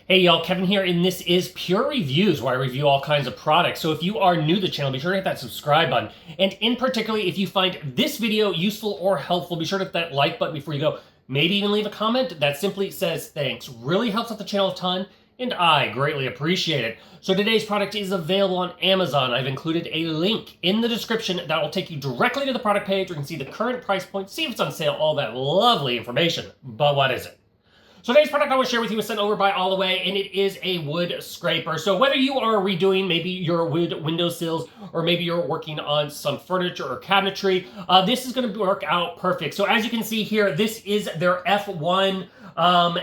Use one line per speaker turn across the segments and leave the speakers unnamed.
Hey y'all, Kevin here, and this is Pure Reviews, where I review all kinds of products. So if you are new to the channel, be sure to hit that subscribe button. And in particular, if you find this video useful or helpful, be sure to hit that like button before you go. Maybe even leave a comment that simply says thanks. Really helps out the channel a ton, and I greatly appreciate it. So today's product is available on Amazon. I've included a link in the description that will take you directly to the product page where you can see the current price point, see if it's on sale, all that lovely information. But what is it? So today's product I want to share with you was sent over by ALLWAY, and it is a wood scraper. So whether you are redoing maybe your wood windowsills, or maybe you're working on some furniture or cabinetry, this is going to work out perfect. So as you can see here, this is their F1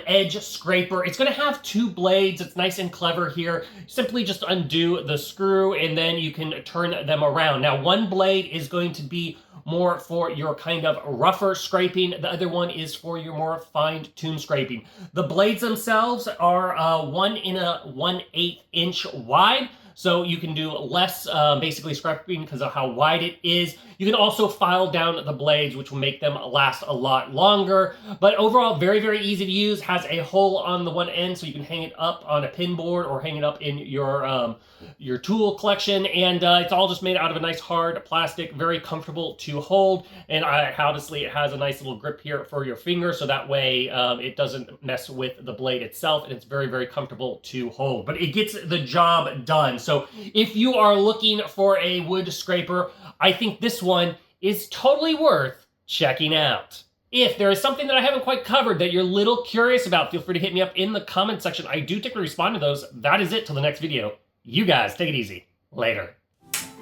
edge scraper. It's going to have two blades. It's nice and clever here. Simply just undo the screw and then you can turn them around. Now, one blade is going to be more for your kind of rougher scraping. The other one is for your more fine-tuned scraping. The blades themselves are 1 1/8 inch wide. So you can do less basically scraping because of how wide it is. You can also file down the blades, which will make them last a lot longer. But overall, very, very easy to use. Has a hole on the one end, so you can hang it up on a pin board or hang it up in your tool collection. And it's all just made out of a nice hard plastic, very comfortable to hold. And obviously, it has a nice little grip here for your finger, so that way it doesn't mess with the blade itself, and it's very, very comfortable to hold. But it gets the job done. So if you are looking for a wood scraper, I think this one is totally worth checking out. If there is something that I haven't quite covered that you're a little curious about, feel free to hit me up in the comment section. I do typically respond to those. That is it till the next video. You guys, take it easy. Later.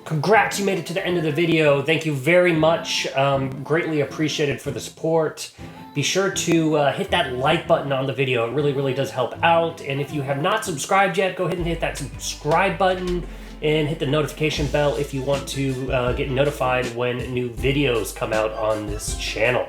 Congrats, you made it to the end of the video. Thank you very much. Greatly appreciated for the support. Be sure to hit that like button on the video. It really, really does help out. And if you have not subscribed yet, go ahead and hit that subscribe button and hit the notification bell if you want to get notified when new videos come out on this channel.